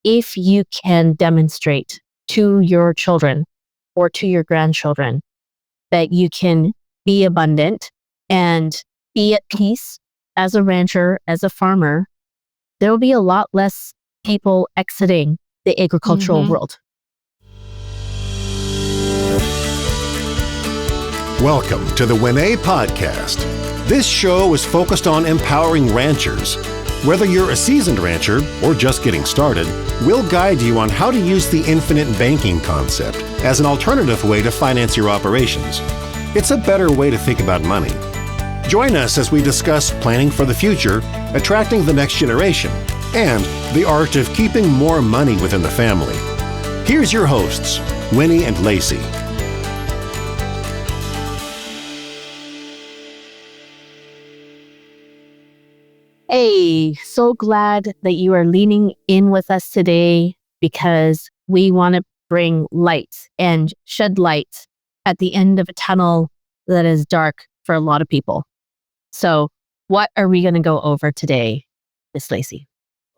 if you can demonstrate to your children or to your grandchildren that you can be abundant and be at peace as a rancher, as a farmer, there will be a lot less people exiting the agricultural world. Welcome to the WinEH podcast. This show is focused on empowering ranchers. Whether you're a seasoned rancher or just getting started, we'll guide you on how to use the infinite banking concept as an alternative way to finance your operations. It's a better way to think about money. Join us as we discuss planning for the future, attracting the next generation, and the art of keeping more money within the family. Here's your hosts, Winnie and Lacey. Hey, so glad that you are leaning in with us today because we want to bring light and shed light at the end of a tunnel that is dark for a lot of people. So what are we going to go over today, Miss Lacey?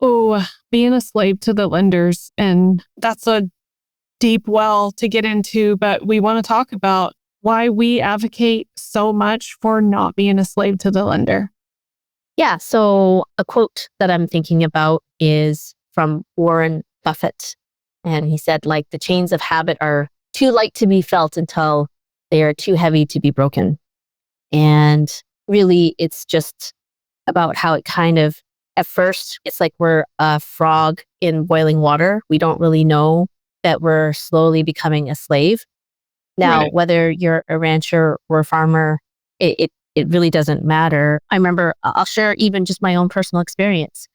Oh, being a slave to the lenders. And that's a deep well to get into, but we want to talk about why we advocate so much for not being a slave to the lender. Yeah, so a quote that I'm thinking about is from Warren Buffett. And he said, like, the chains of habit are too light to be felt until they are too heavy to be broken. And really, it's just about how it kind of, at first, it's like we're a frog in boiling water. We don't really know that we're slowly becoming a slave. Now, Right. whether you're a rancher or a farmer, it really doesn't matter. I remember, I'll share even just my own personal experience.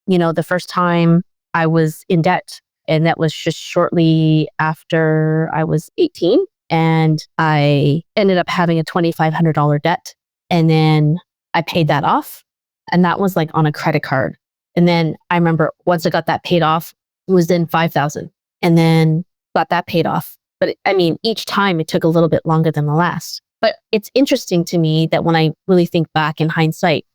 You know, the first time I was in debt, and that was just shortly after I was 18. And I ended up having a $2,500 debt. And then I paid that off. And that was like on a credit card. And then I remember once I got that paid off, it was then $5,000. And then got that paid off. But I mean, each time it took a little bit longer than the last. But it's interesting to me that when I really think back in hindsight,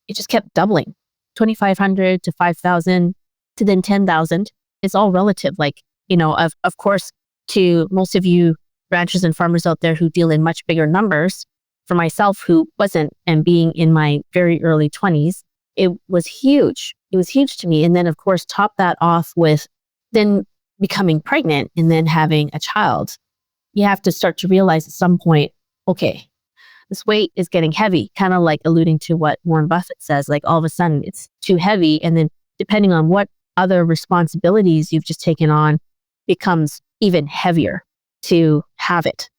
it just kept doubling. 2,500 to 5,000 to then 10,000. It's all relative. Like, you know, of course, to most of you ranchers and farmers out there who deal in much bigger numbers, for myself who wasn't, and being in my very early 20s, it was huge. It was huge to me. And then, of course, top that off with then becoming pregnant and then having a child. You have to start to realize at some point, okay, this weight is getting heavy, kind of like alluding to what Warren Buffett says, like all of a sudden it's too heavy. And then depending on what other responsibilities you've just taken on, becomes even heavier to have it.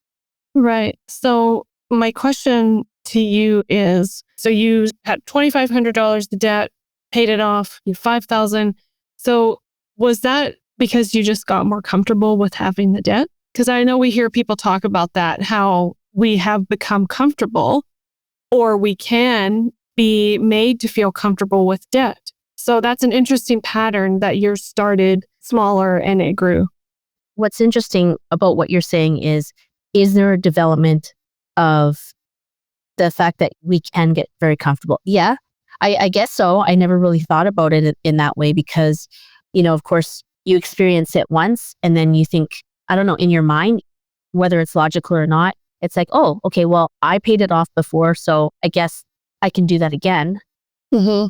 Right. So my question to you is, so you had $2,500 the debt, paid it off, you $5,000. So was that because you just got more comfortable with having the debt? Because I know we hear people talk about that, how we have become comfortable, or we can be made to feel comfortable with debt. So that's an interesting pattern that yours started smaller and it grew. What's interesting about what you're saying is there a development of the fact that we can get very comfortable? Yeah, I guess so. I never really thought about it in that way because, you know, of course, you experience it once and then you think, I don't know, in your mind, whether it's logical or not, it's like, oh, okay, well, I paid it off before, so I guess I can do that again. Mm-hmm.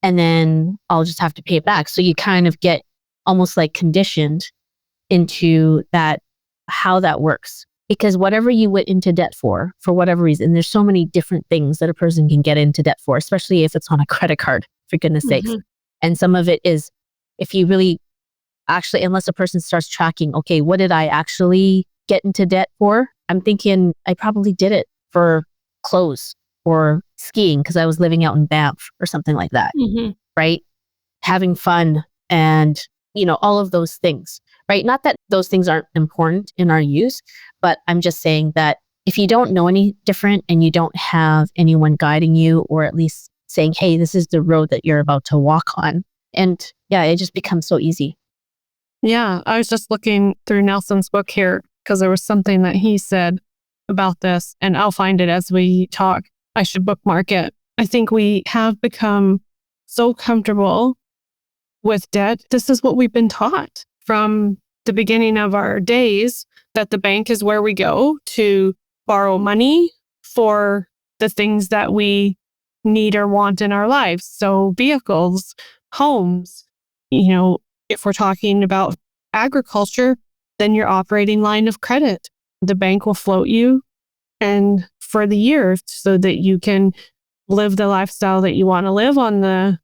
And then I'll just have to pay it back. So you kind of get almost like conditioned into that, how that works. Because whatever you went into debt for whatever reason, there's so many different things that a person can get into debt for, especially if it's on a credit card, for goodness sakes. And some of it is, if you really actually, unless a person starts tracking, okay, what did I actually get into debt for? I'm thinking I probably did it for clothes or skiing because I was living out in Banff or something like that, right? Having fun and, you know, all of those things, right? Not that those things aren't important in our use, but I'm just saying that if you don't know any different and you don't have anyone guiding you, or at least saying, hey, this is the road that you're about to walk on. And yeah, it just becomes so easy. Yeah, I was just looking through Nelson's book here because there was something that he said about this, and I'll find it as we talk. I should bookmark it. I think we have become so comfortable with debt, this is what we've been taught from the beginning of our days, that the bank is where we go to borrow money for the things that we need or want in our lives. So vehicles, homes, if we're talking about agriculture, then your operating line of credit. The bank will float you and for the year so that you can live the lifestyle that you want to live on the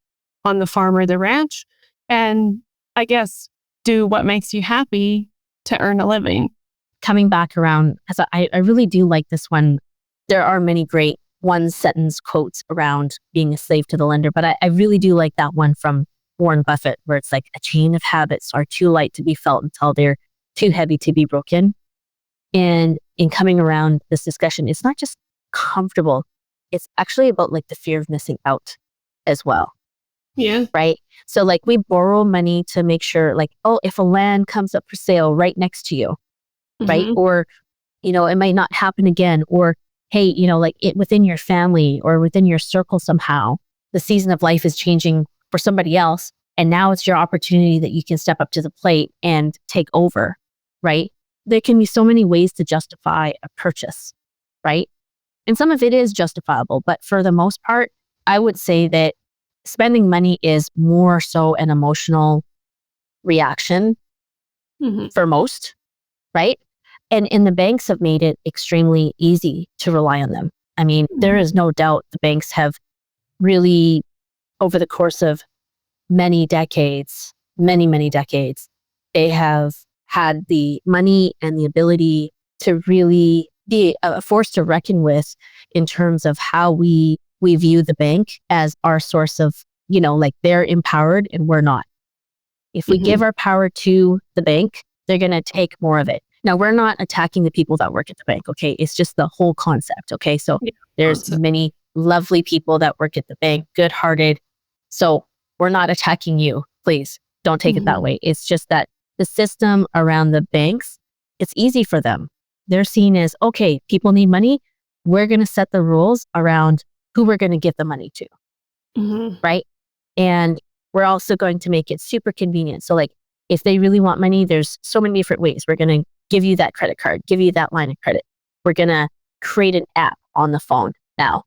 farm or the ranch. And I guess do what makes you happy to earn a living. Coming back around, because I really do like this one. There are many great one sentence quotes around being a slave to the lender, but I really do like that one from Warren Buffett, where it's like a chain of habits are too light to be felt until they're too heavy to be broken. And in coming around this discussion, it's not just comfortable. It's actually about like the fear of missing out as well. Yeah. Right. So like we borrow money to make sure like, oh, if a land comes up for sale right next to you, right? Or, it might not happen again. Or, hey, like it within your family or within your circle somehow, the season of life is changing for somebody else. And now it's your opportunity that you can step up to the plate and take over, right? There can be so many ways to justify a purchase, right? And some of it is justifiable, but for the most part, I would say that spending money is more so an emotional reaction for most, right? And the banks have made it extremely easy to rely on them. I mean, there is no doubt the banks have really, over the course of many decades, many decades, they have had the money and the ability to really be a force to reckon with in terms of how we view the bank as our source of, like they're empowered and we're not. If we give our power to the bank, they're going to take more of it. Now, we're not attacking the people that work at the bank, okay? It's just the whole concept, okay? So there's many lovely people that work at the bank, good-hearted. So we're not attacking you. Please don't take it that way. It's just that the system around the banks, it's easy for them. They're seen as, okay, people need money. We're going to set the rules around who we're going to give the money to, right? And we're also going to make it super convenient. So like, if they really want money, there's so many different ways. We're going to give you that credit card, give you that line of credit. We're going to create an app on the phone now.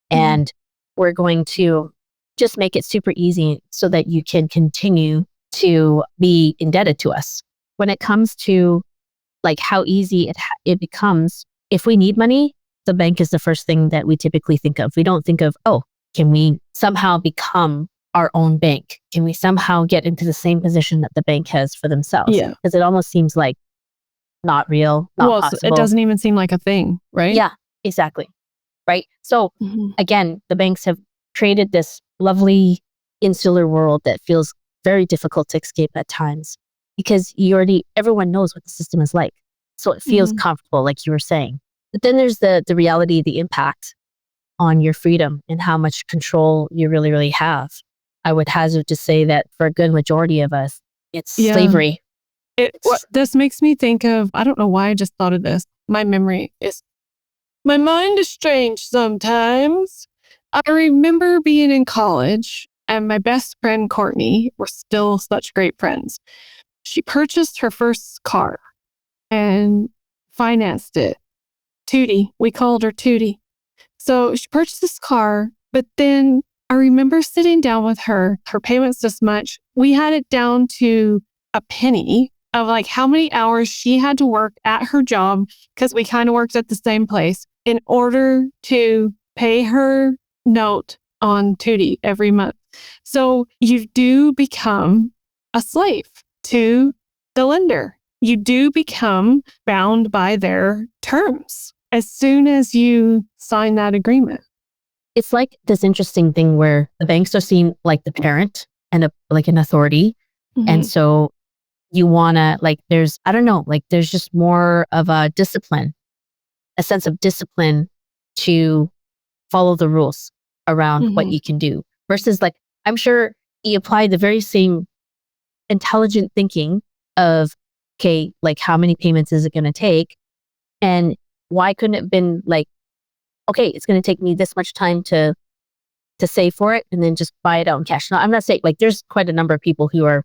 And we're going to just make it super easy so that you can continue to be indebted to us. When it comes to like how easy it becomes, if we need money, the bank is the first thing that we typically think of. We don't think of, oh, can we somehow become our own bank? Can we somehow get into the same position that the bank has for themselves? Yeah. Because it almost seems like not real, not possible. It doesn't even seem like a thing, right? Yeah, exactly. Right. So again, the banks have created this lovely insular world that feels very difficult to escape at times because everyone knows what the system is like. So it feels comfortable, like you were saying. But then there's the reality, the impact on your freedom and how much control you really, really have. I would hazard to say that for a good majority of us, it's slavery. This makes me think of, I don't know why I just thought of this. My mind is strange sometimes. I remember being in college and my best friend, Courtney, we're still such great friends. She purchased her first car and financed it. Tootie. We called her Tootie. So she purchased this car, but then I remember sitting down with her. Her payment's this much. We had it down to a penny of like how many hours she had to work at her job, because we kind of worked at the same place, in order to pay her note on Tootie every month. So you do become a slave to the lender. You do become bound by their terms as soon as you sign that agreement. It's like this interesting thing where the banks are seen like the parent and like an authority. And so you want to there's just more of a discipline, a sense of discipline to follow the rules around what you can do versus I'm sure you apply the very same intelligent thinking of, okay, how many payments is it going to take? And why couldn't it have been okay, it's going to take me this much time to to save for it and then just buy it out in cash. Now, I'm not saying, like, there's quite a number of people who are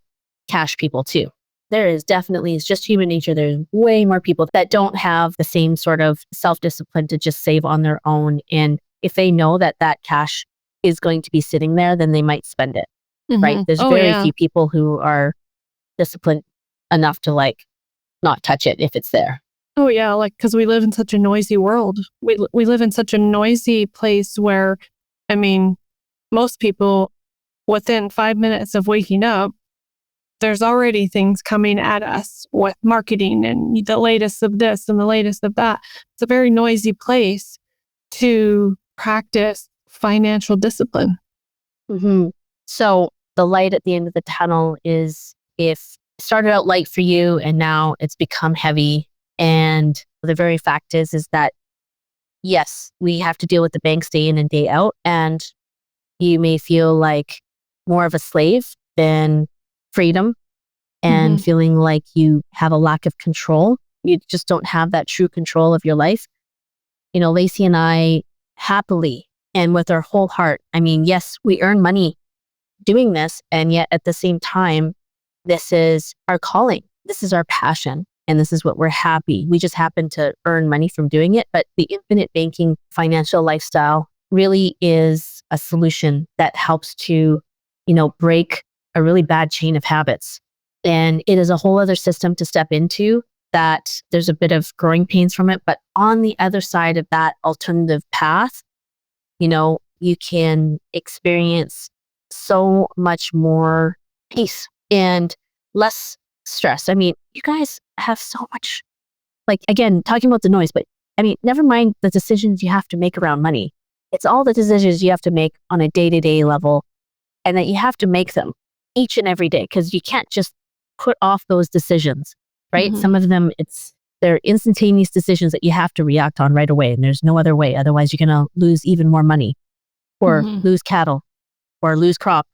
cash people too. There is definitely, it's just human nature. There's way more people that don't have the same sort of self-discipline to just save on their own. And if they know that that cash is going to be sitting there, then they might spend it, right? There's Oh, very yeah. few people who are disciplined enough to like not touch it if it's there. Oh, yeah. Like, because we live in such a noisy world. We live in such a noisy place where, I mean, most people within 5 minutes of waking up, there's already things coming at us with marketing and the latest of this and the latest of that. It's a very noisy place to practice financial discipline. So the light at the end of the tunnel is, if it started out light for you and now it's become heavy. And the very fact is that, yes, we have to deal with the banks day in and day out. And you may feel like more of a slave than freedom, and feeling like you have a lack of control. You just don't have that true control of your life. You know, Lacey and I happily and with our whole heart, I mean, yes, we earn money doing this. And yet at the same time, this is our calling. This is our passion. And this is what we're happy. We just happen to earn money from doing it. But the infinite banking financial lifestyle really is a solution that helps to, break a really bad chain of habits. And it is a whole other system to step into that there's a bit of growing pains from it. But on the other side of that alternative path, you can experience so much more peace and less stress. I mean, you guys have so much, like, again, talking about the noise, but I mean, never mind the decisions you have to make around money. It's all the decisions you have to make on a day-to-day level, and that you have to make them each and every day, because you can't just put off those decisions, right? Some of them, they're instantaneous decisions that you have to react on right away, and there's no other way. Otherwise, you're going to lose even more money, or lose cattle, or lose crop,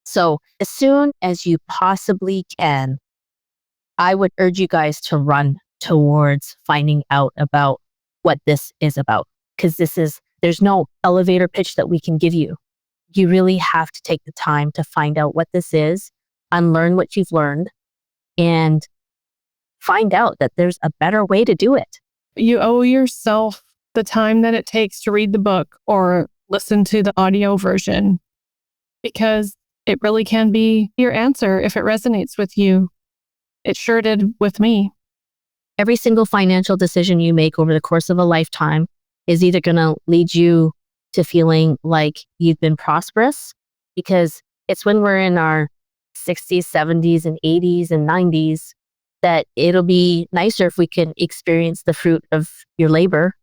So as soon as you possibly can, I would urge you guys to run towards finding out about what this is about. Because there's no elevator pitch that we can give you. You really have to take the time to find out what this is, unlearn what you've learned, and find out that there's a better way to do it. You owe yourself the time that it takes to read the book or listen to the audio version, because it really can be your answer if it resonates with you. It sure did with me. Every single financial decision you make over the course of a lifetime is either going to lead you to feeling like you've been prosperous, because it's when we're in our 60s, 70s, and 80s and 90s that it'll be nicer if we can experience the fruit of your labor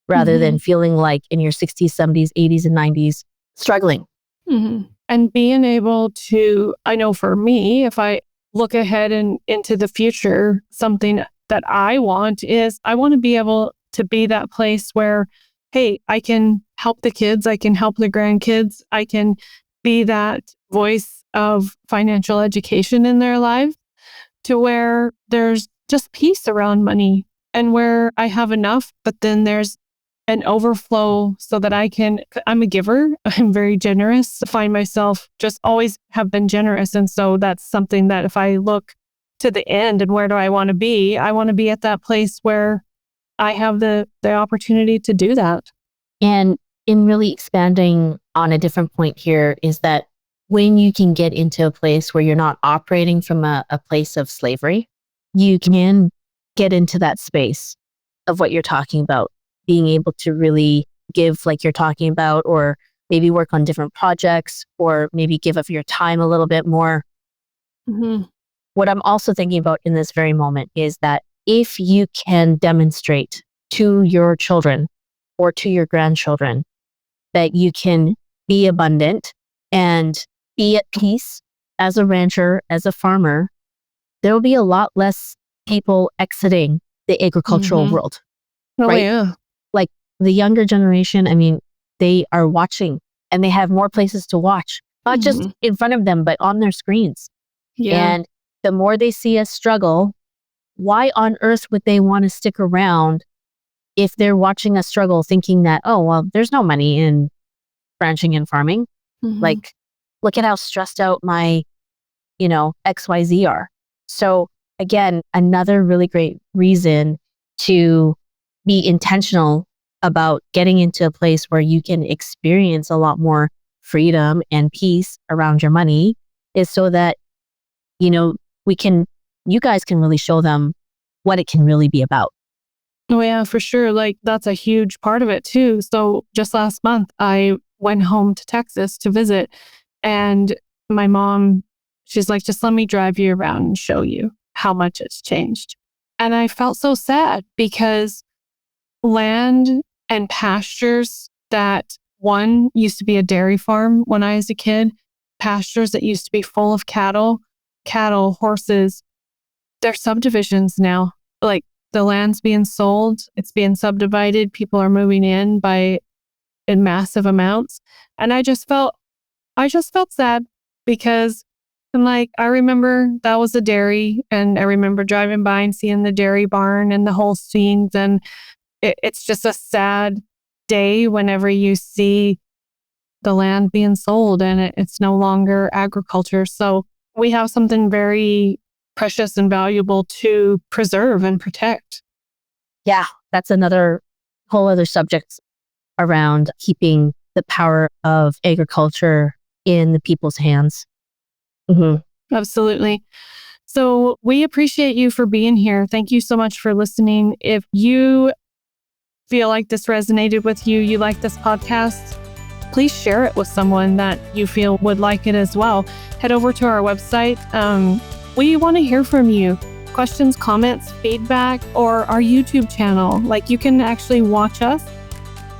rather than feeling like in your 60s, 70s, 80s, and 90s struggling. And being able to, I know for me, if I look ahead and into the future, something that I want is I want to be able to be that place where, hey, I can help the kids, I can help the grandkids, I can be that voice of financial education in their life, to where there's just peace around money and where I have enough, but then there's an overflow so that I'm a giver. I'm very generous. I find myself just always have been generous. And so that's something that if I look to the end and where do I want to be at that place where I have the opportunity to do that. And in really expanding on a different point here is that when you can get into a place where you're not operating from a place of slavery, you can get into that space of what you're talking about, being able to really give like you're talking about, or maybe work on different projects, or maybe give up your time a little bit more. What I'm also thinking about in this very moment is that if you can demonstrate to your children or to your grandchildren that you can be abundant and be at peace as a rancher, as a farmer, there will be a lot less people exiting the agricultural world. Oh, right? yeah. Like the younger generation, I mean, they are watching and they have more places to watch, not just in front of them, but on their screens. Yeah. And the more they see us struggle, why on earth would they want to stick around if they're watching us struggle thinking that, oh, well, there's no money in ranching and farming. Like, look at how stressed out my, XYZ are. So again, another really great reason to be intentional about getting into a place where you can experience a lot more freedom and peace around your money is so that, you guys can really show them what it can really be about. Oh yeah, for sure. Like that's a huge part of it too. So just last month, I went home to Texas to visit, and my mom, she's like, just let me drive you around and show you how much it's changed. And I felt so sad because land and pastures that one used to be a dairy farm when I was a kid, pastures that used to be full of cattle, horses, they're subdivisions now. Like the land's being sold, it's being subdivided, people are moving in massive amounts. And I just felt sad because I'm like, I remember that was a dairy, and I remember driving by and seeing the dairy barn and the whole scenes. And it's just a sad day whenever you see the land being sold and it's no longer agriculture. So we have something very precious and valuable to preserve and protect. Yeah, that's another whole other subject around keeping the power of agriculture in the people's hands. Absolutely. So we appreciate you for being here. Thank you so much for listening. If you feel like this resonated with you, you like this podcast, please share it with someone that you feel would like it as well. Head over to our website. We want to hear from you. Questions, comments, feedback, or our YouTube channel. Like you can actually watch us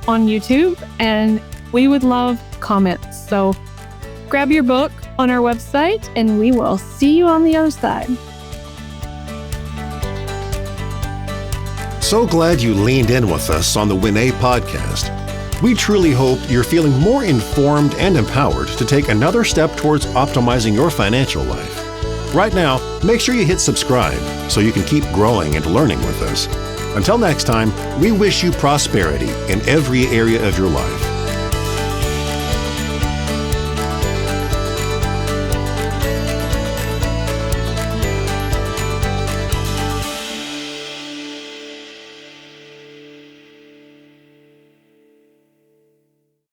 on YouTube, and we would love comments. So grab your book on our website, and we will see you on the other side. So glad you leaned in with us on the WinEH podcast. We truly hope you're feeling more informed and empowered to take another step towards optimizing your financial life. Right now, make sure you hit subscribe so you can keep growing and learning with us. Until next time, we wish you prosperity in every area of your life.